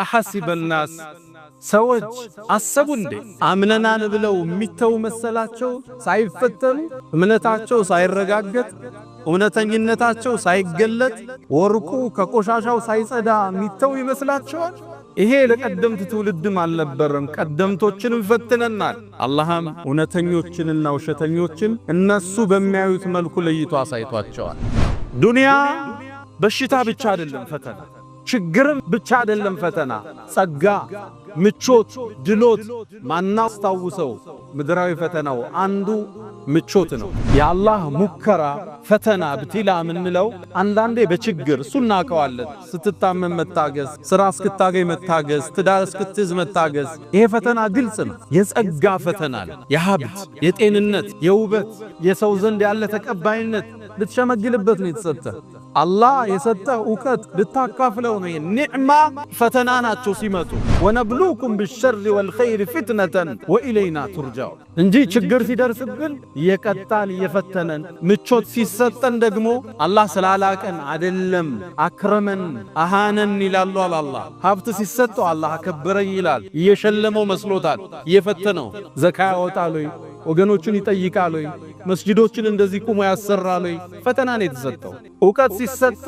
أحسب الناس سوج السبند أمننا نبلو ميتو مسلاتشو سايفتن منتاتشو سايرغاغت እውነተኝነታቸው ሳይገለጥ ወርቁ ከቆሻሻው ሳይጸዳ ሚተው ይመስላችኋል? ይሄ ለቀደምት ትውልድም አልነበረም። ቀደምቶችንም ፈትነናል። አላህም እውነተኞችንና ውሸተኞችን እነሱ በሚያዩት መልኩ ለይቶ አሳይቷቸዋል። ዱንያ በሽታ ብቻ አይደለም ፈተና፣ ችግርም ብቻ አይደለም ፈተና፣ ጸጋ፣ ምቾት፣ ድሎት ማናስታውሰው ምድራዊ ፈተናው አንዱ ምቾት ነው። የአላህ ሙከራ ፈተና ብትላ ምንለው አንዳንዴ በችግር ሱናቀዋለን። ስትታመም መታገስ፣ ስራ እስክታገኝ መታገስ፣ ትዳር እስክትይዝ መታገስ፣ ይሄ ፈተና ግልጽ ነው። የጸጋ ፈተና ነው። የሀብት፣ የጤንነት፣ የውበት፣ የሰው ዘንድ ያለ ተቀባይነት ልትሸመግልበት ነው የተሰጠ። አላህ የሰጠህ ዕውቀት ልታካፍለው ነው። ኒዕማ ፈተና ናቸው ሲመጡ። ወነብሉኩም ቢሸሪ ወልኸይር ፊትነተን ወኢለይና ቱርጃው እንጂ ችግር ሲደርስብን እየቀጣን እየፈተነን፣ ምቾት ሲሰጠን ደግሞ አላህ ስላላቀን አይደለም አክረመን አሃነን ይላሉ። አላህ ሀብት ሲሰጠው አላህ አከበረኝ ይላል። እየሸለመው መስሎታል። እየፈተነው ዘካ ያወጣል ወይ ወገኖቹን ይጠይቃል ወይ መስጂዶችን እንደዚህ ቁሞ ያሰራል ወይ ፈተና ነው የተሰጠው። ዕውቀት ሲሰጥ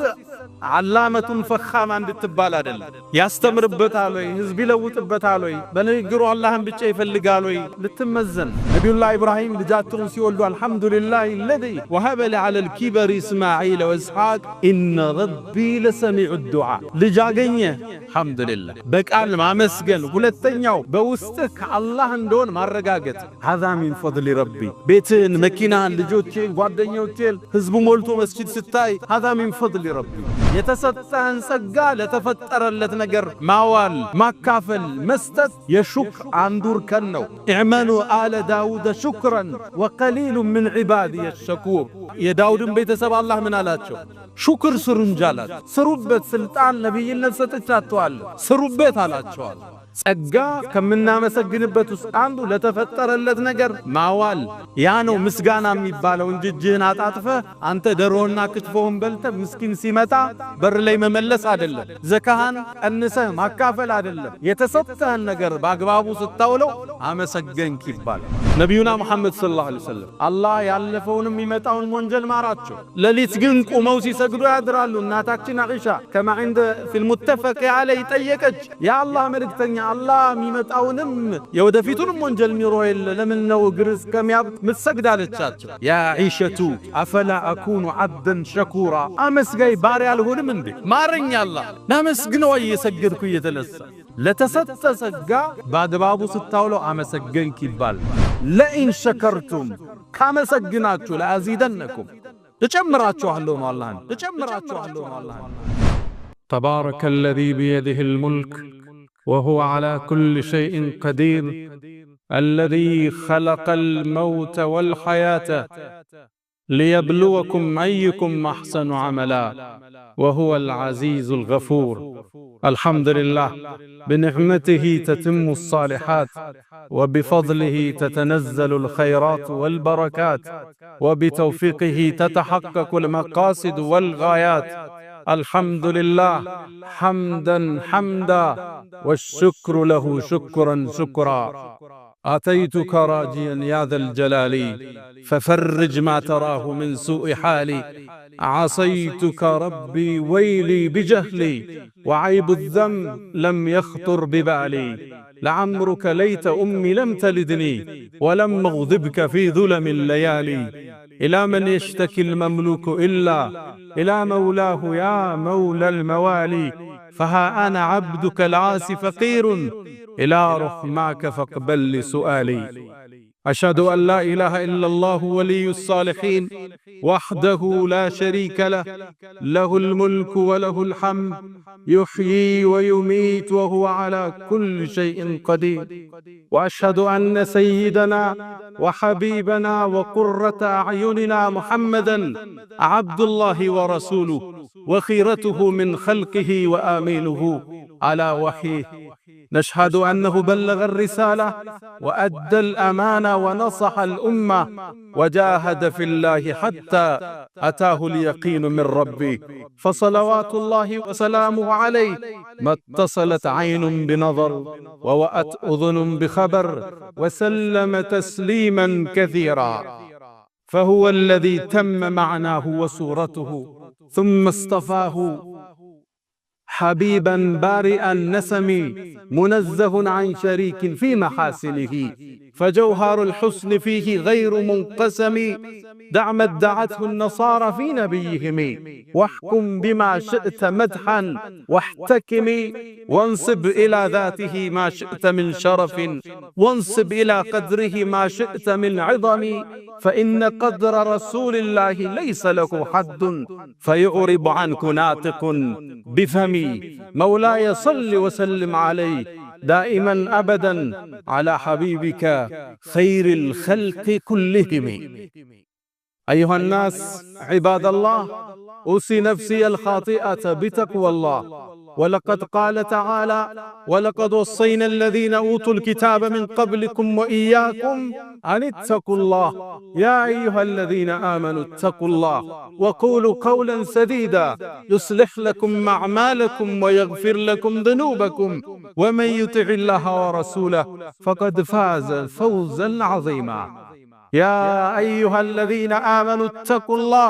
ዓላመቱን ፈኻማ እንድትባል አይደለም። ያስተምርበታል ወይ ህዝብ ይለውጥበታል ወይ በንግግሩ አላህን ብቻ ይፈልጋል ወይ ልትመዘን። ነቢዩላህ ኢብራሂም ልጃቸውን ሲወልዱ አልሐምዱሊላህ الذي وهب لي على الكبر اسماعيل واسحاق ان ربي لسميع الدعاء ልጅ አገኘ አልሐምዱሊላህ በቃል ማመስገን። ሁለተኛው በውስጥህ አላህ እንደሆነ ማረጋገጥ። هذا من فضل ربي ቤትን፣ መኪናን፣ ልጆችን፣ ጓደኞችን ህዝቡ ሞልቶ መስጂድ ስታይ هذا من فضل ربي የተሰጠህን ጸጋ ለተፈጠረለት ነገር ማዋል፣ ማካፈል፣ መስጠት የሹክር አንዱ እርከን ነው። እዕመሉ አለ ዳውድ ሹክረን ወቀሊሉ ምን ዒባዲየ ሸኩር። የዳውድን ቤተሰብ አላህ ምን አላቸው? ሹክር ስሩ እንጂ አላቸው። ስሩበት፣ ስልጣን ነቢይነት ሰጥቻችኋለሁ ስሩበት አላቸዋል። ጸጋ ከምናመሰግንበት ውስጥ አንዱ ለተፈጠረለት ነገር ማዋል። ያ ነው ምስጋና የሚባለው እንጂ እጅህን አጣጥፈ አንተ ደሮና ክትፎን በልተ ምስኪን ሲመጣ በር ላይ መመለስ አይደለም። ዘካህን ቀንሰህ ማካፈል አይደለም። የተሰጠህን ነገር በአግባቡ ስታውለው አመሰገንክ ይባላል። ነቢዩና ሙሐመድ ሰለላሁ ዐለይሂ ወሰለም አላህ ያለፈውንም የሚመጣውን ወንጀል ማራቸው። ሌሊት ግን ቁመው ሲሰግዱ ያድራሉ። እናታችን አኢሻ ከማ عند في المتفق عليه ጠየቀች፣ ያ አላህ መልእክተኛ አላህ የሚመጣውንም የወደፊቱንም ወንጀል ሚሮ የለ ለምን ነው ግርስ ከሚያብጥ ምትሰግድ አለቻቸው። ያ አኢሸቱ አፈላ አኩኑ عبدا شكورا አመስጋይ ባሪያ አልሆንም እንዴ? ማረኝ አላህ ናመስግነው እየሰገድኩ እየተነሳ። ለተሰጠ ጸጋ በአግባቡ ስታውለው አመሰገንክ ይባል። ለኢን ሸከርቱም ካመሰግናችሁ ለአዚደነኩም እጨምራችኋለሁ ነው አላህ እጨምራችኋለሁ ነው አላህ። تبارك الذي بيده الملك وهو على كل شيء قدير الذي خلق الموت والحياة ليبلوكم أيكم أحسن عملا وهو العزيز الغفور. الحمد لله بنعمته تتم الصالحات وبفضله تتنزل الخيرات والبركات وبتوفيقه تتحقق المقاصد والغايات. الحمد لله حمدا حمدا والشكر له شكرا شكرا. أتيتك راجيا يا ذا الجلال ففرج ما تراه من سوء حالي. عصيتك ربي ويلي بجهلي وعيب الذنب لم يخطر ببالي. لعمرك ليت أمي لم تلدني ولم أغضبك في ظلم الليالي. إلى من يشتكي المملوك إلا إلى مولاه يا مولى الموالي. فها أنا عبدك العاصي فقير إلى رحماك فاقبل لي سؤالي. أشهد أن لا إله إلا الله ولي الصالحين وحده لا شريك له له الملك وله الحمد يحيي ويميت وهو على كل شيء قدير. وأشهد أن سيدنا وحبيبنا وقرة أعيننا محمدا عبد الله ورسوله وخيرته من خلقه وآمينه على وحيه نشهد أنه بلغ الرسالة وأدى الأمانة ونصح الأمة وجاهد في الله حتى أتاه اليقين من ربه، فصلوات الله وسلامه عليه ما اتصلت عين بنظر ووأت أذن بخبر، وسلم تسليما كثيرا. فهو الذي تم معناه وصورته، ثم اصطفاه حبيبا بارئ النسم منزه عن شريك في محاسنه، فجوهر الحسن فيه غير منقسم. دع ما ادعته النصارى في نبيهم، واحكم بما شئت مدحا واحتكم، وانصب إلى ذاته ما شئت من شرف، وانصب إلى قدره ما شئت من عظم، فإن قدر رسول الله ليس له حد، فيعرب عنك ناطق بفمي. مولاي صل وسلم عليه دائما أبدا على حبيبك خير الخلق كلهم. أيها الناس عباد الله، أوصي نفسي الخاطئة بتقوى الله. ولقد قال تعالى: ولقد وصينا الذين أوتوا الكتاب من قبلكم وإياكم أن اتقوا الله يا أيها الذين آمنوا اتقوا الله وقولوا قولا سديدا يصلح لكم أعمالكم ويغفر لكم ذنوبكم، ومن يطع الله ورسوله فقد فاز فوزا عظيما. يا أيها الذين آمنوا اتقوا الله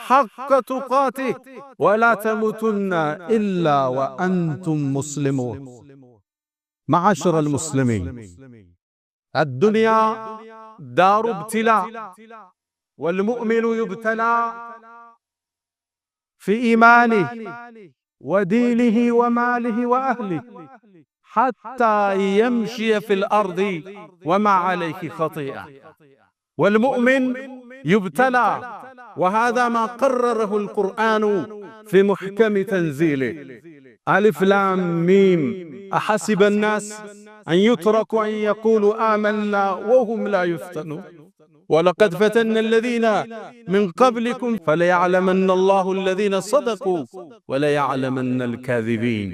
حق تقاته ولا تموتن إلا وأنتم مسلمون. معاشر المسلمين، الدنيا دار ابتلاء، والمؤمن يبتلى في إيمانه ودينه وماله وأهله حتى يمشي في الأرض وما عليه خطيئة. والمؤمن يبتلى، وهذا ما قرره القرآن في محكم تنزيله. ألف لام ميم، أحسب الناس أن يتركوا أن يقولوا آمنا وهم لا يفتنون، ولقد فتنا الذين من قبلكم فليعلمن الله الذين صدقوا وليعلمن الكاذبين.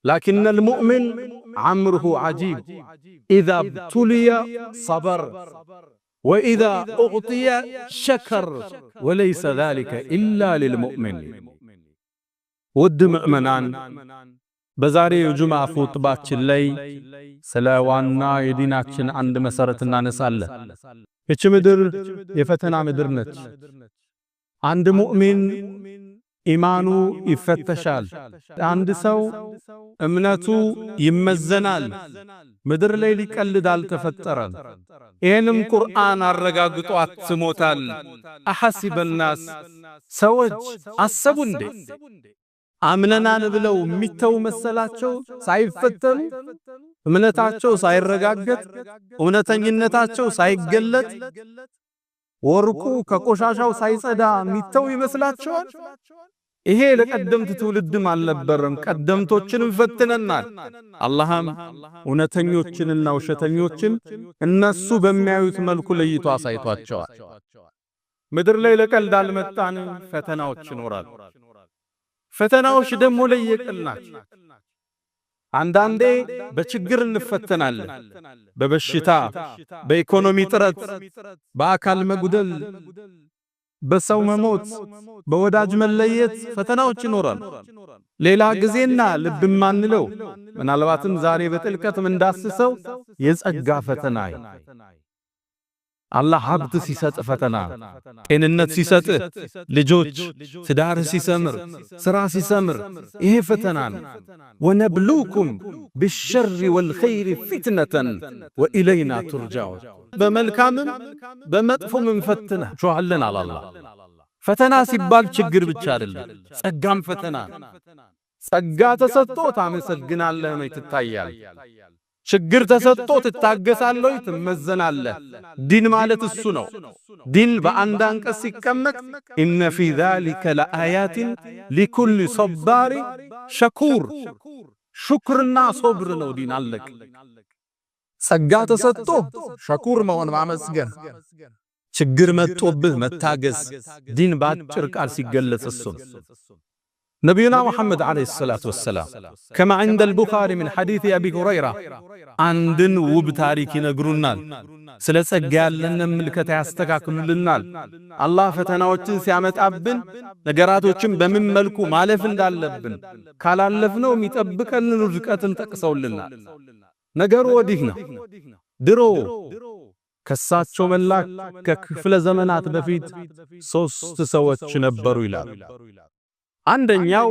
لكن المؤمن عمره عجيب، إذا ابتلي صبر، وإذا أعطي شكر، وليس ذلك إلا للمؤمن. ود مؤمنان بزاري الجمعة خطباتችን ላይ ስለ ዋና የዲናችን አንድ መሰረት እናነሳለን። እቺ ምድር የፈተና ምድር ነች። አንድ ሙእሚን ኢማኑ ይፈተሻል። አንድ ሰው እምነቱ ይመዘናል። ምድር ላይ ሊቀልድ አልተፈጠረም። ይሄንም ቁርአን አረጋግጦ አትሞታል። አሐሲበ الناس ሰዎች አሰቡ እንዴ አምነናን ብለው የሚተው መሰላቸው? ሳይፈተኑ እምነታቸው ሳይረጋገጥ እውነተኝነታቸው ሳይገለጥ ወርቁ ከቆሻሻው ሳይጸዳ የሚተው ይመስላቸዋል? ይሄ ለቀደምት ትውልድም አልነበረም። ቀደምቶችንም ፈትነናል። አላህም እውነተኞችንና ውሸተኞችን እነሱ በሚያዩት መልኩ ለይቶ አሳይቷቸዋል። ምድር ላይ ለቀልድ አልመጣንም። ፈተናዎች ይኖራሉ። ፈተናዎች ደግሞ ለየቅል ናቸው። አንዳንዴ በችግር እንፈተናለን። በበሽታ፣ በኢኮኖሚ ጥረት፣ በአካል መጉደል፣ በሰው መሞት፣ በወዳጅ መለየት ፈተናዎች ይኖራሉ። ሌላ ጊዜና ልብ ማንለው ምናልባትም ዛሬ በጥልቀት እንዳስሰው የጸጋ ፈተና አላህ ሀብት ሲሰጥ ፈተና፣ ጤንነት ሲሰጥ፣ ልጆች ትዳር ሲሰምር፣ ስራ ሲሰምር፣ ይሄ ፈተና ነው። ወነብሉኩም بالشر والخير فتنة وإلينا ترجعون። በመልካምም በመጥፎም እንፈትናችኋለን አለ አላህ። ፈተና ሲባል ችግር ብቻ አይደለም፣ ጸጋም ፈተና። ጸጋ ተሰጥቶት አመሰግናለህ ነው ትታያል። ችግር ተሰጥቶ ትታገሳለህ፣ ትመዘናለህ። ዲን ማለት እሱ ነው። ዲን በአንድ አንቀጽ ሲቀመጥ ኢነ ፊ ዛሊከ ለአያት ሊኩል ሰባሪ ሸኩር፣ ሹክርና ሶብር ነው ዲን። አለቅ ጸጋ ተሰጥቶ ሸኩር መሆን ማመስገን፣ ችግር መጥቶብህ መታገስ፣ ዲን በአጭር ቃል ሲገለጽ እሱ። نبينا محمد عليه الصلاة والسلام كما عند البخاري من حديث أبي هريرة عندن وبتاريخ نقرنال سلسة قال لنا ملكة يستكاكل لنا الله فتناوچن سيامت أبن نقراتوچن بمن ملكو مالف እንዳለብን ካላለፍነው የሚጠብቀን ርዝቀትን ተቀሰውልናል ነገሩ ወዲህና ድሮ ከሳቸው መላክ ከክፍለ ዘመናት በፊት 3 ሰዎች ነበሩ ይላል አንደኛው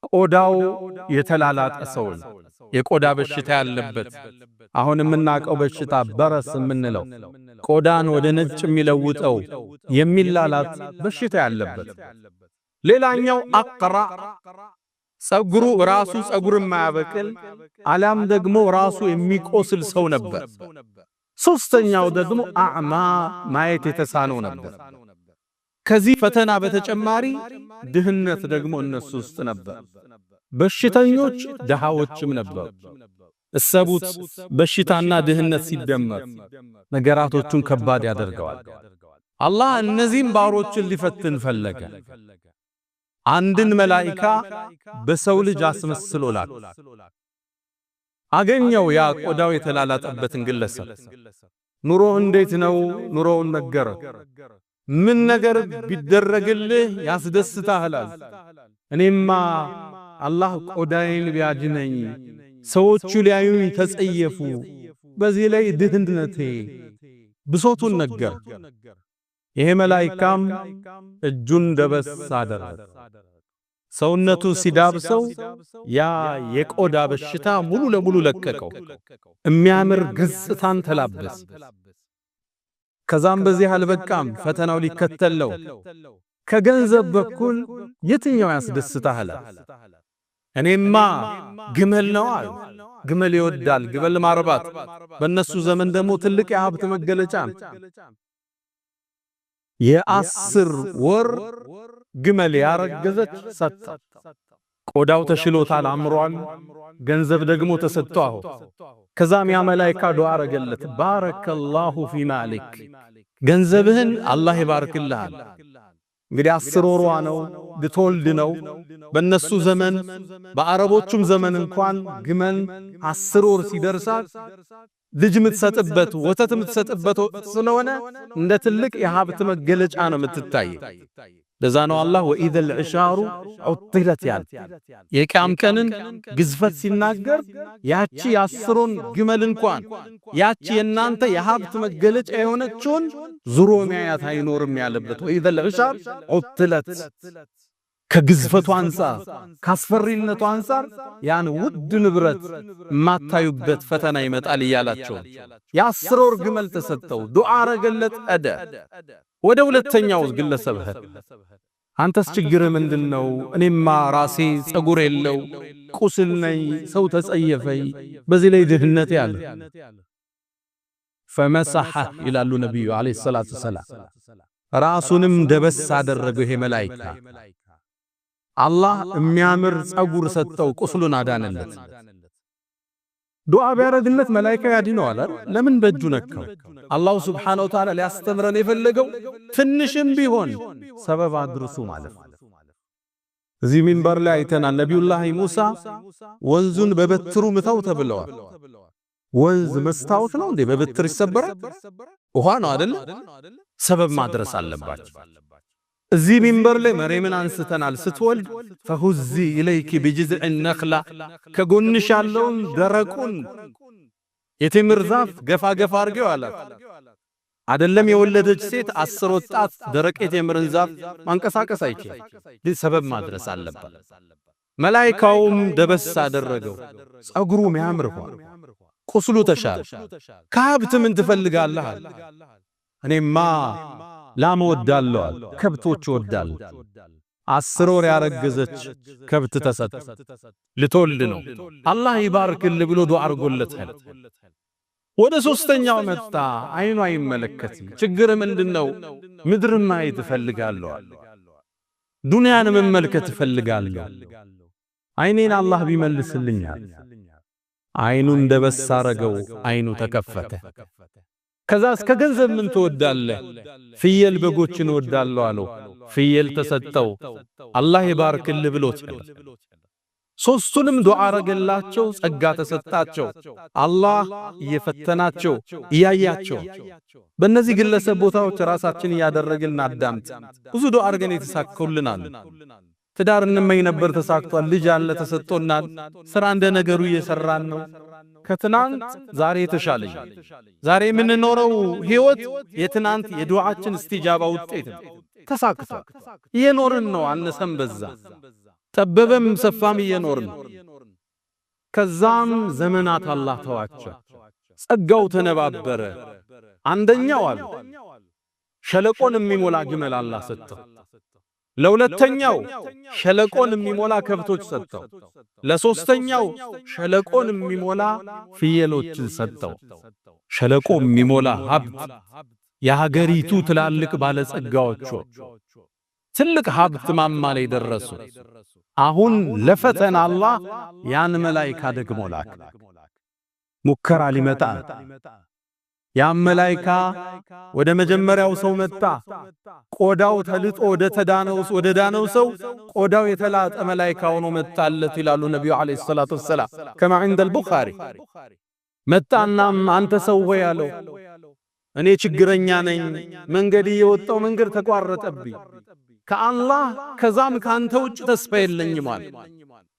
ቆዳው የተላላጠ ሰው የቆዳ በሽታ ያለበት አሁን የምናቀው በሽታ በረስ የምንለው ቆዳን ወደ ነጭ የሚለውጠው የሚላላት በሽታ ያለበት ሌላኛው አቅራ ጸጉሩ ራሱ ጸጉር የማያበቅል አላም ደግሞ ራሱ የሚቆስል ሰው ነበር ሶስተኛው ደግሞ አዕማ ማየት የተሳነው ነበር ከዚህ ፈተና በተጨማሪ ድህነት ደግሞ እነሱ ውስጥ ነበር በሽተኞች ደሃዎችም ነበሩ እሰቡት በሽታና ድህነት ሲደመር ነገራቶቹን ከባድ ያደርገዋል አላህ እነዚህን ባሮችን ሊፈትን ፈለገ አንድን መላእክት በሰው ልጅ አስመስሎ ላከ አገኘው ያ ቆዳው የተላላጠበትን ግለሰብ ኑሮ እንዴት ነው ኑሮውን ነገረ ምን ነገር ቢደረግልህ ያስደስታል እኔማ አላህ ቆዳዬን ቢያጅነኝ ሰዎቹ ሊያዩኝ ተጸየፉ በዚህ ላይ ድህነቴ ብሶቱን ነገር ይሄ መላእክም እጁን ደበስ አደረገ ሰውነቱ ሲዳብሰው ያ የቆዳ በሽታ ሙሉ ለሙሉ ለቀቀው የሚያምር ገጽታን ተላበሰ ከዛም በዚህ አልበቃም ፈተናው ሊከተለው ከገንዘብ በኩል የትኛው ያስደስታል እኔማ ግመል ነው አለ ግመል ይወዳል ግመል ማርባት በእነሱ ዘመን ደግሞ ትልቅ የሀብት መገለጫ የ10 ወር ግመል ያረገዘች ሰጣ ቆዳው ተሽሎታል አምሯል ገንዘብ ደግሞ ተሰጥቷው ከዛም ያ መላእክት ዱዓ አረገለት ባረከላሁ ፊ ማሊክ ገንዘብህን አላህ ይባርክልህ እንግዲህ 10 ወሯ ነው ልትወልድ ነው በእነሱ ዘመን በአረቦቹም ዘመን እንኳን ግመል 10 ወር ሲደርሳት ልጅ ምትሰጥበት ወተት ምትሰጥበት ስለሆነ እንደ ትልቅ የሀብት መገለጫ ነው የምትታይ ለዛ ነው አላህ ወኢዘል ዒሻሩ ዑጥለት ያል የቂያም ቀንን ግዝፈት ሲናገር ያቺ 10ን ግመል እንኳን ያቺ የናንተ የሀብት መገለጫ የሆነችውን ዙሮ ሚያያት አይኖርም ያለበት ወኢዘል ዒሻር ዑጥለት ከግዝፈቱ አንፃር ካስፈሪነቱ አንፃር ያን ውድ ንብረት ማታዩበት ፈተና ይመጣል ይያላቸው የ10 ወር ግመል ተሰጠው ዱዓ አረገለት አደ ወደ ሁለተኛው ግለሰብ አንተስ ችግር ምንድነው እኔማ ራሴ ጸጉር የለው ቁስል ነኝ ሰው ተጸየፈኝ በዚህ ላይ ድህነት ያለ ፈመሰሐ ይላሉ ነብዩ አለይሂ ሰላቱ ሰላም ራሱንም ደበስ አደረገው ይሄ መላእክት አላህ የሚያምር ጸጉር ሰጠው ቁስሉን አዳነለት ዱዓ ቢያረግለት መላእክት ያድነዋል ለምን በእጁ ነካው አላህ Subhanahu Wa Ta'ala ሊያስተምረን የፈለገው ትንሽም ቢሆን ሰበብ አድርሱ ማለት እዚህ ሚንበር ላይ አይተናል ነብዩላህ ሙሳ ወንዙን በበትሩ ምታው ተብለዋል ወንዝ መስታወት ነው እንዴ በበትር ይሰበራል ውሃ ነው አይደል ሰበብ ማድረስ አለባችሁ እዚህ ሚንበር ላይ መሬምን አንስተናል ስትወልድ ፈሁዚ ኢለይኪ ቢጅዝዕ النخلة ከጎንሽ ያለውን ደረቁን የቴምር ዛፍ ገፋ ገፋ አርገው አላት አይደለም የወለደች ሴት 10 ወጣት ደረቅ የቴምርን ዛፍ ማንቀሳቀስ አይችልም ሰበብ ማድረስ አለባት መላእክቱም ደበስ አደረገው ጸጉሩ የሚያምር ሆነ ቁስሉ ተሻለ ከሀብት ምን ትፈልጋለህ እኔማ ላም ወዳለሁ ከብቶች ወዳለሁ 10 ወር ያረገዘች ከብት ተሰጠ ልትወልድ ነው አላህ ይባርክል ብሎ ዱዓ አርጎለታል ወደ ሶስተኛው መጣ አይኑ አይመለከትም ችግር ምንድነው ምድርን ማየት ፈልጋለሁ ዱንያን መመልከት ፈልጋለሁ አይኔን አላህ ቢመልስልኛል አይኑን ደበስ አረገው አይኑ ተከፈተ ከዛ እስከ ገንዘብ ምን ተወዳለ ፍየል በጎችን ወዳለው አለው ፍየል ተሰጠው። አላህ ይባርክል ብሎት ሶስቱንም ዱዓ አረገላቸው። ጸጋ ተሰጣቸው። አላህ እየፈተናቸው እያያቸው። በእነዚህ ግለሰብ ቦታዎች ራሳችን እያደረግን አዳምጥ። ብዙ ዱዓ አርገን የተሳካውልናል። ትዳር እንመኝ ነበር ተሳክቷል። ልጅ አለ ተሰጥቶናል። ስራ እንደ ነገሩ እየሰራን ነው። ከትናንት ዛሬ የተሻለኝ ዛሬ የምንኖረው ህይወት የትናንት የዱዓችን እስቲጃባ ውጤት ነው። ተሳክቷል። እየኖርን ነው። አነሰም በዛ ጠበበም ሰፋም እየኖርን። ከዛም ዘመናት አላህ ተዋቸው። ጸጋው ተነባበረ። አንደኛው አሉ ሸለቆን የሚሞላ ግመል አላህ ሰጠው። ለሁለተኛው ሸለቆን የሚሞላ ከብቶች ሰጠው። ለሶስተኛው ሸለቆን የሚሞላ ፍየሎችን ሰጠው። ሸለቆ የሚሞላ ሀብት የሀገሪቱ ትላልቅ ባለጸጋዎቹ ትልቅ ሀብት ማማ ላይ ደረሱ። አሁን ለፈተና አላህ ያን መላእክት ደግሞ ላከ። ሙከራ ሊመጣ ያን መላእክት ወደ መጀመሪያው ሰው መጣ። ቆዳው ተልጦ ወደ ዳነው ሰው ቆዳው የተላጠ መላእክት ሆኖ መጣለት ይላሉ ነብዩ አለይሂ ሰላቱ ወሰላም ከማ عند البخاري። መጣናም አንተ ሰው ሆይ አለው እኔ ችግረኛ ነኝ። መንገድ የወጣው መንገድ ተቋረጠብኝ። ከአላህ ከዛም ካንተ ውጭ ተስፋ የለኝም ማለት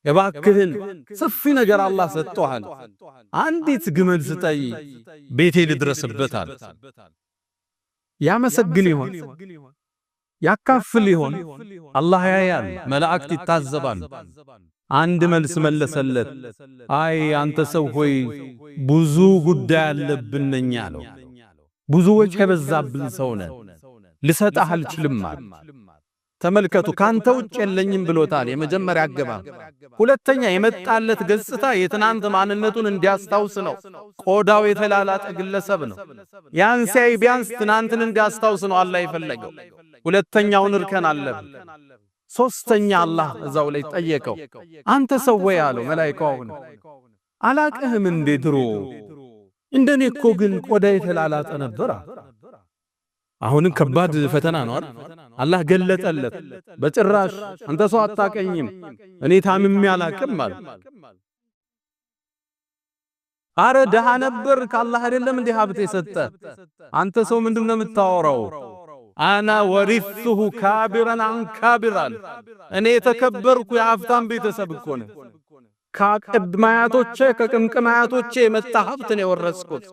እባክህን ሰፊ ነገር አላህ ሰጥቷል። አንዲት ግመል ስጠይ ቤቴ ልድረስበታል። ያመሰግን ይሆን ያካፍል ይሆን? አላህ ያያል፣ መላእክት ይታዘባሉ። አንድ መልስ መለሰለት። አይ አንተ ሰው ሆይ ብዙ ጉዳይ አለብን አለው። ብዙ ወጪ የበዛብን ሰው ነን፣ ልሰጥህ አልችልም አለ። ተመልከቱ ካንተ ውጭ የለኝም ብሎታል። የመጀመሪያ አገባ። ሁለተኛ የመጣለት ገጽታ የትናንት ማንነቱን እንዲያስታውስ ነው። ቆዳው የተላላጠ ግለሰብ ነው። ያን ሲያይ ቢያንስ ትናንትን እንዲያስታውስ ነው አላህ የፈለገው። ሁለተኛውን እርከን አለፈ። ሶስተኛ አላህ እዛው ላይ ጠየቀው። አንተ ሰው ወይ አለው መላእክቱን አላቀህም እንዴ ድሮ እንደኔ እኮ ግን ቆዳ የተላላጠ ነበር። አሁንም ከባድ ፈተና ነው አይደል? አላህ ገለጠለት። በጭራሽ አንተ ሰው አታቀኝም፣ እኔ ታምሜ አላቅም ማለት። አረ ደሃ ነበር ከአላህ አይደለም እንዴ ሀብት የሰጠ? አንተ ሰው ምንድነው የምታወራው? አና ወሪሱሁ ካቢራን አን ካቢራን፣ እኔ የተከበርኩ የሀብታም ቤተሰብ እኮ ነኝ። ከቅድማያቶቼ ከቅምቅማያቶቼ የመጣ ሀብት ነው የወረስኩት።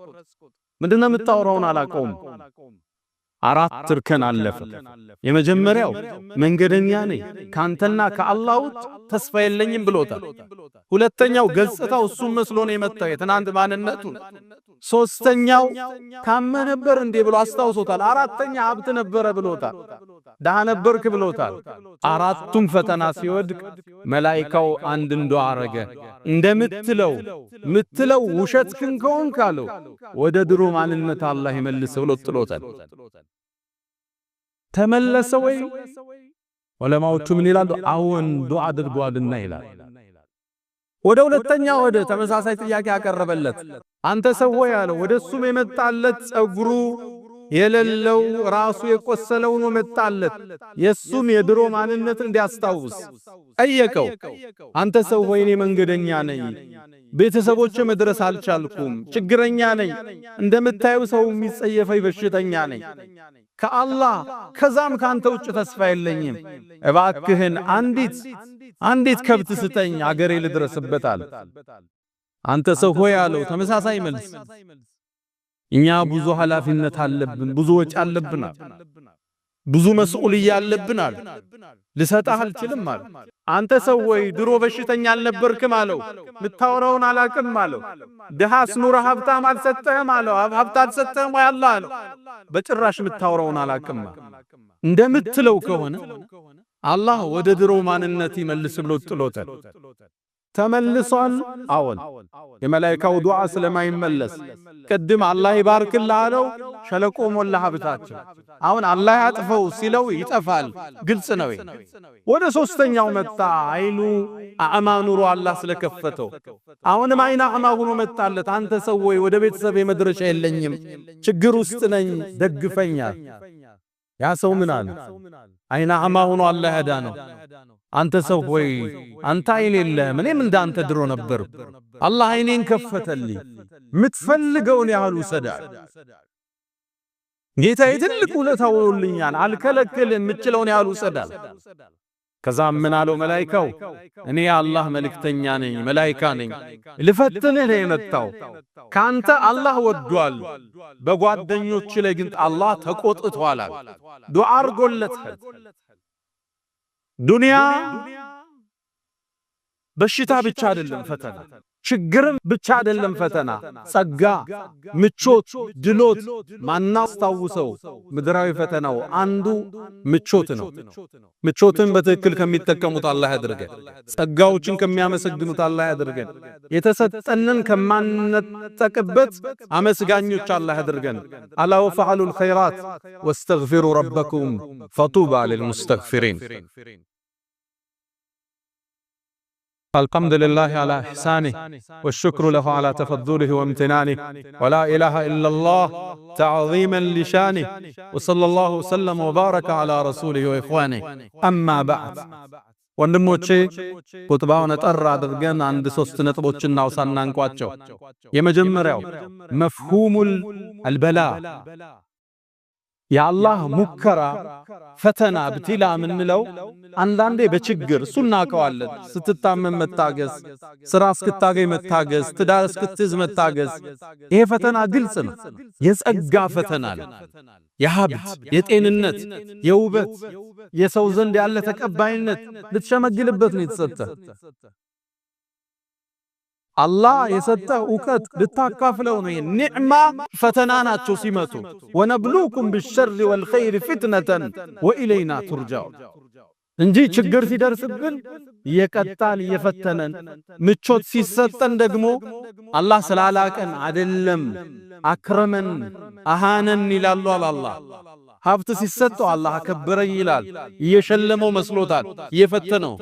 ምንድነው የምታወራውን አላቀውም። አራት እርከን አለፈ። የመጀመሪያው መንገደኛ ነኝ ካንተና ከአላህ ውጭ ተስፋ የለኝም ብሎታል። ሁለተኛው ገጽታው እሱም መስሎ ነው የመጣው የትናንት ማንነቱ። ሶስተኛው ታመ ነበር እንዴ ብሎ አስታውሶታል። አራተኛ ሀብት ነበረ ብሎታል። ደሃ ነበርክ ብሎታል። አራቱም ፈተና ሲወድቅ መላእክቱ አንድ ዱዓ አረገ። እንደምትለው ውሸትክን ከሆንክ አለው ወደ ድሮ ማንነት አላህ ይመልሰው ብሎ ጥሎታል። ተመለሰ ወይ? ዑለማዎቹ ምን ይላሉ? አዎን ዱዓ አድርጓልና ይላል። ወደ ሁለተኛ ወደ ተመሳሳይ ጥያቄ ያቀረበለት አንተ ሰው ሆይ አለው። ወደሱም የመጣለት ጸጉሩ የሌለው ራሱ የቆሰለው ነው መጣለት። የሱም የድሮ ማንነት እንዲያስታውስ ጠየቀው። አንተ ሰው ሆይ እኔ መንገደኛ ነኝ፣ ቤተሰቦቼ መድረስ አልቻልኩም፣ ችግረኛ ነኝ፣ እንደምታዩ ሰው የሚጸየፈኝ በሽተኛ ነኝ፣ ከአላህ ከዛም ካንተ ውጭ ተስፋ የለኝም። እባክህን አንዲት ከብት ስጠኝ አገሬ ልድረስበታል። አንተ ሰው ሆይ አለው። ተመሳሳይ መልስ። እኛ ብዙ ኃላፊነት አለብን፣ ብዙ ወጪ አለብናል፣ ብዙ መስኡልያ አለብናል፣ ልሰጣህ አልችልም አለ። አንተ ሰው ወይ ድሮ በሽተኛ አልነበርክም አለው። ምታወራውን አላቅም አለው። ድሃስ ኑረ ሀብታም አልሰጠህም አለው። ሀብት አልሰጠህም ወይ አላህ አለው። በጭራሽ ምታወራውን አላቅም። እንደምትለው ከሆነ አላህ ወደ ድሮ ማንነት ይመልስ ብሎ ጥሎታል። ተመልሷል። አዎን የመላእክቱ ዱዓ ስለማይመለስ ቅድም አላህ ይባርክልህ አለው። ሸለቆ ሞላ ሀብታቸው። አሁን አላህ ያጥፈው ሲለው ይጠፋል። ግልጽ ነው። ወደ ሶስተኛው መጣ። አይኑ አዕማ ኑሮ አላህ ስለከፈተው አሁንም አይና አዕማ ሆኖ መጣለት። አንተ ሰው ወይ ወደ ቤተሰብ የመድረሻ የለኝም፣ ችግር ውስጥ ነኝ፣ ደግፈኛል። ያ ሰው ምን አለ? አይነ አማ ሆኖ አላህ ያዳነው። አንተ ሰው ሆይ አንተ አይን የለህም፣ እኔም እንዳንተ ድሮ ነበር። አላህ አይኔን ከፈተልኝ፣ የምትፈልገውን ያህል ውሰዳል። ጌታዬ ትልቅ ውለታ ውሎልኛል፣ አልከለክልም፣ የምችለውን ያህል ውሰዳል። ከዛም ምን አለው መላኢካው? እኔ የአላህ መልእክተኛ ነኝ፣ መላኢካ ነኝ፣ ልፈትንህ ነው የመጣው። ካንተ አላህ ወዷል፣ በጓደኞች ላይ ግን አላህ ተቆጥቷል። ዱዓ አርጎለታል። ዱንያ በሽታ ብቻ አይደለም ፈተና፣ ችግርም ብቻ አይደለም ፈተና፣ ጸጋ፣ ምቾት፣ ድሎት ማናስታውሰው ምድራዊ ፈተናው አንዱ ምቾት ነው። ምቾትን በትክክል ከሚጠቀሙት አላህ ያድርገን። ጸጋዎችን ከሚያመሰግኑት አላህ ያድርገን። የተሰጠንን ከማንነጠቅበት አመስጋኞች አላህ ያድርገን። አላ ወፈዐሉል ኸይራት ወስተግፊሩ ረበኩም ፈጡባ ሊልሙስተግፊሪን። الحمد لله على إحسانه والشكر له على تفضله وامتنانه ولا إله إلا الله تعظيما لشانه وصلى الله وسلم وبارك على رسوله وإخوانه أما بعد ወንድሞቼ ቁጥባውን ጠራ አድርገን አንድ ሶስት ነጥቦችን እናውሳና እንቋጨው። የመጀመሪያው መፍሁሙል አልበላ የአላህ ሙከራ ፈተና ብትላ ምንለው አንዳንዴ በችግር እሱና ቀዋለን ስትታመም መታገስ፣ ስራ እስክታገኝ መታገስ፣ ትዳር እስክትይዝ መታገስ። ይሄ ፈተና ግልጽ ነው። የጸጋ ፈተና ነው። የሀብት፣ የጤንነት፣ የውበት፣ የሰው ዘንድ ያለ ተቀባይነት ልትሸመግልበት ነው የተሰጠ። አላህ የሰጠህ ዕውቀት ልታካፍለው ነው። ኒዕማ ፈተና ናቸው ሲመጡ። ወነብሉኩም ቢሸሪ ወልኸይር ፊትነተን ወኢለይና ቱርጃው እንጂ ችግር ሲደርስብን እየቀጣን እየፈተነን፣ ምቾት ሲሰጠን ደግሞ አላህ ስላላቀን አይደለም አክረመን አሃነን ይላሉ አላህ። ሀብት ሲሰጠው አላህ አከበረኝ ይላል። እየሸለመው መስሎታል፣ እየፈተነው።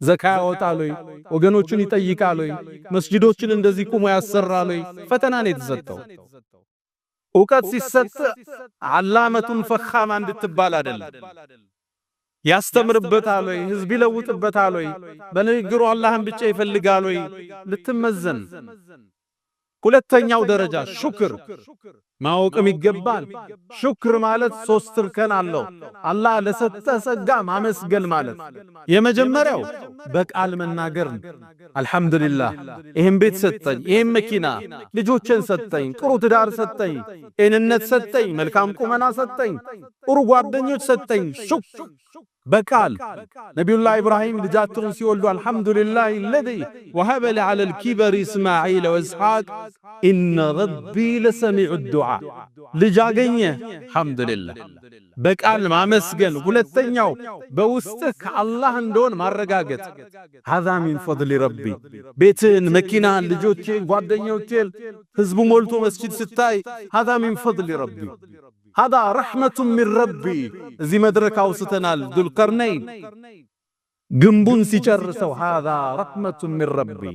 ዘካ ያወጣል ወይ? ወገኖቹን ይጠይቃል ወይ? መስጂዶችን እንደዚህ ቁሞ ያሰራል ወይ? ፈተና ነው የተሰጠው። ዕውቀት ሲሰጥ ዓላመቱን ፈኻማ እንድትባል አይደለም። ያስተምርበታል ወይ? ህዝብ ይለውጥበታል ወይ? በንግግሩ አላህን ብቻ ይፈልጋል ወይ? ልትመዘን። ሁለተኛው ደረጃ ሹክር ማወቅም ይገባል። ሹክር ማለት ሶስት እርከን አለው። አላህ ለሰጠ ጸጋ ማመስገን ማለት የመጀመሪያው በቃል መናገር፣ አልহামዱሊላህ ይሄን ቤት ሰጠኝ፣ ይሄን መኪና፣ ልጆችን ሰጠኝ፣ ጥሩ ትዳር ሰጠኝ፣ ጤንነት ሰጠኝ፣ መልካም ቁመና ሰጠኝ፣ ጥሩ ጓደኞች ሰጠኝ። ሹክር በቃል ነቢዩላህ ኢብራሂም ልጃቸውን ሲወልዱ አልহামዱሊላህ الذي وهب لي على الكبر اسماعيل واسحاق ان ربي لسميع الدعاء ልጅ አገኘ አልহামዱሊላህ በቃል ማመስገን። ሁለተኛው በውስጥህ ከአላህ እንደሆነ ማረጋገጥ። هذا من فضل ربي ቤትን፣ መኪናን፣ ልጆችን፣ ጓደኞችን፣ ህዝቡ ሞልቶ መስጂድ ስታይ هذا من فضل ربي هذا رحمة من ربي። እዚህ መድረክ አውስተናል። ዙልቀርነይን ግንቡን ሲጨርሰው هذا رحمة من ربي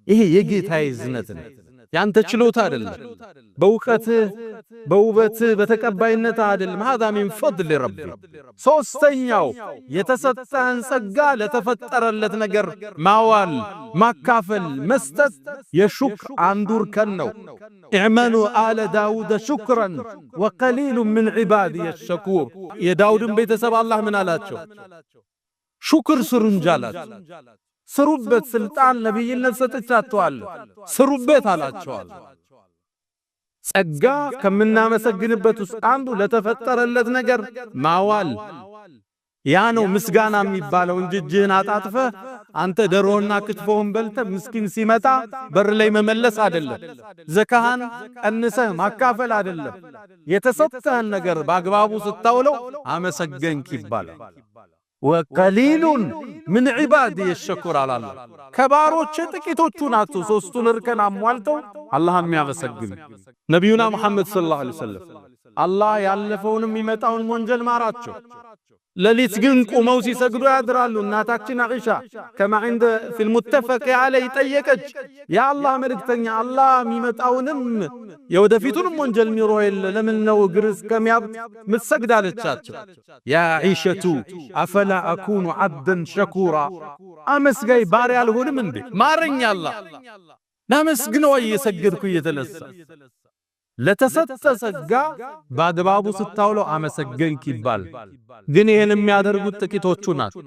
ይሄ የጌታዬ እዝነት ነው፣ ያንተ ችሎታ አይደለም። በእውቀትህ በውበትህ በተቀባይነት አይደለም። هذا من فضل ربي። ሶስተኛው የተሰጠህን ጸጋ ለተፈጠረለት ነገር ማዋል፣ ማካፈል፣ መስጠት የሹክር አንዱ እርከን ነው። ኢዕመሉ አለ ዳውድ ሹክረን ወቀሊሉ ምን ዒባዲየ ሸኩር። የዳውድን ቤተሰብ አላህ ምን አላቸው? ሹክር ስሩ እንጂ አላቸው። ስሩበት፣ ስልጣን ነብይነት ሰጥቻችኋለሁ ስሩበት አላቸዋል። ጸጋ ከምናመሰግንበት ውስጥ አንዱ ለተፈጠረለት ነገር ማዋል። ያ ነው ምስጋና የሚባለው እንጂ እጅህን አጣጥፈህ አንተ ደሮና ክትፎውን በልተህ ምስኪን ሲመጣ በር ላይ መመለስ አይደለም። ዘካህን ቀንሰህ ማካፈል አይደለም። የተሰጠህን ነገር በአግባቡ ስታውለው አመሰገንክ ይባላል። ወቀሊሉን ምን ዒባዲየ ሸኩር አላለ። ከባሮች ጥቂቶቹ ናቸው ሶስቱን እርከን አሟልተው አላህን የሚያመሰግኑ። ነቢዩና ሙሐመድ ሰለላሁ ዐለይሂ ወሰለም አላህ ያለፈውንም የሚመጣውን ወንጀል ማራቸው። ለሊት ግን ቁመው ሲሰግዱ ያድራሉ። እናታችን አኢሻ ከማ عند في المتفق عليه ጠየቀች፣ የአላህ መልእክተኛ አላህ የሚመጣውንም የወደፊቱንም ወንጀል ሚሮ የለ ለምን ነው እግር እስከሚያብጥ ምትሰግድ አለቻቸው። ያ አኢሸቱ አፈላ አኩኑ عبدا شكورا አመስጋይ ባሪያ አልሆንም እንዴ? ማረኝ አላህ ላመስግነው እየሰገድኩ እየተነሳ ለተሰጠ ጸጋ በአግባቡ ስታውለው አመሰገንክ ይባል። ግን ይሄን የሚያደርጉት ጥቂቶቹ ናቸው።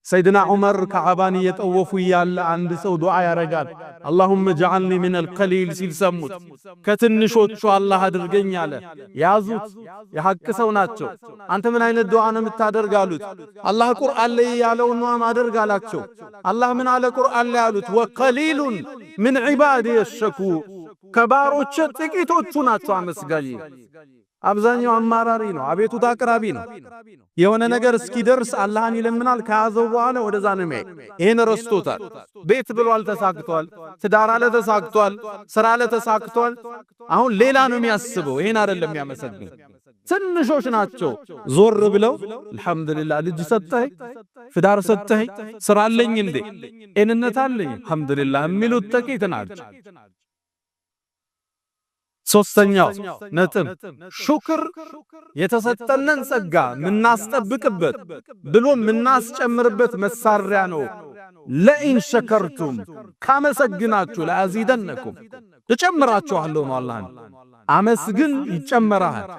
ሰይድና ዑመር ከዓባን እየጠወፉ ያለ አንድ ሰው ዱዓ ያረጋል። አላሁመ ጀዐልኒ ሚነል ቀሊል ሲል ሰሙት። ከትንሾቹ አላህ አድርገኝ አለ። ያዙት፣ የሐቅ ሰው ናቸው። አንተ ምን አይነት ዱዓ ነው የምታደርግ አሉት። አላህ ቁርአን ላይ ያለውን ነው ማደርግ አላቸው። አላህ ምን አለ ቁርአን ላይ አሉት፣ ወቀሊሉን ሚን ዒባዲየ የሸኩር ከባሮች ጥቂቶቹ ናቸው አመስጋኝ። አብዛኛው አማራሪ ነው፣ አቤቱታ አቅራቢ ነው። የሆነ ነገር እስኪደርስ አላህን ይለምናል። ከያዘው በኋላ ወደዛ ነው የሚሄድ። ይሄን ረስቶታል። ቤት ብሏል ተሳክቷል፣ ትዳር አለ ተሳክቷል፣ ስራ አለ ተሳክቷል። አሁን ሌላ ነው የሚያስበው፣ ይሄን አይደለም የሚያመሰግን። ትንሾች ናቸው ዞር ብለው አልহামዱሊላህ ልጅ ሰጠኸኝ፣ ትዳር ሰጠኸኝ፣ ስራ አለኝ እንዴ ጤንነት አለኝ አልহামዱሊላህ የሚሉት ጥቂት ናቸው። ሶስተኛው ነጥብ ሹክር የተሰጠነን ጸጋ ምናስጠብቅበት ብሎ ምናስጨምርበት መሳሪያ ነው። ለኢን ሸከርቱም ካመሰግናችሁ ለአዚደነኩም እጨምራችኋለሁ ነው አላህ። አመስግን ይጨመራል።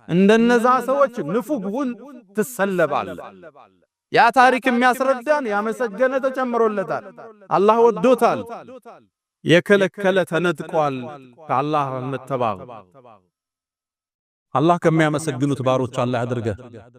እንደነዛ ሰዎች ንፉግውን ትሰለባለህ። ያ ታሪክ የሚያስረዳን ያመሰገነ ተጨምሮለታል፣ አላህ ወዶታል። የከለከለ ተነጥቋል ከአላህ መተባበ الله كم يمسجنوا تبارك الله أدرجه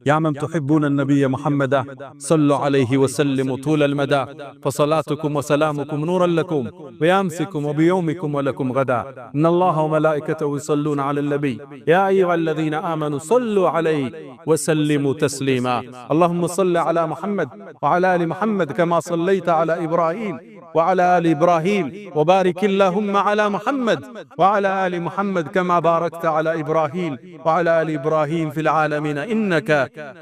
يا من تحبون النبي محمد صلوا عليه وسلم طول المدى فصلاتكم وسلامكم نورا لكم بيامسكم وبيومكم ولكم غدا إن الله وملائكته يصلون على النبي يا أيها الذين آمنوا صلوا عليه وسلموا تسليما اللهم صل على محمد وعلى آل محمد كما صليت على إبراهيم وعلى آل إبراهيم وبارك اللهم على محمد وعلى آل محمد كما باركت على إبراهيم وعلى آل إبراهيم في العالمين إنك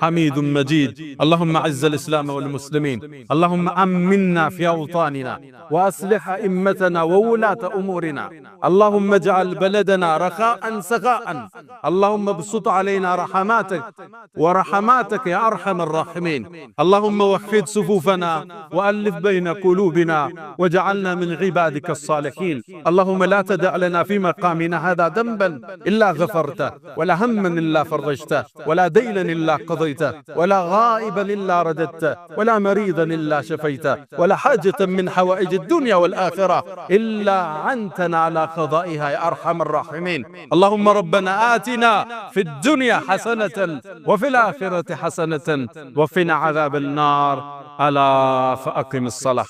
حميد مجيد اللهم أعز الإسلام والمسلمين اللهم أمنا في أوطاننا وأصلح أئمتنا وولاة أمورنا اللهم اجعل بلدنا رخاء سخاء اللهم ابسط علينا رحماتك يا أرحم الراحمين اللهم وحد صفوفنا وألف بين قلوبنا وجعلنا من عبادك الصالحين اللهم لا تدع لنا في مقامنا هذا ذنبا إلا غفرته ولا هما إلا فرجته ولا دينا إلا قضيته ولا غائبا إلا رددته ولا مريضا إلا شفيته ولا حاجة من حوائج الدنيا والآخرة إلا عنتنا على قضائها يا أرحم الراحمين اللهم ربنا آتنا في الدنيا حسنة وفي الآخرة حسنة وفينا عذاب النار ألا فأقم الصلاة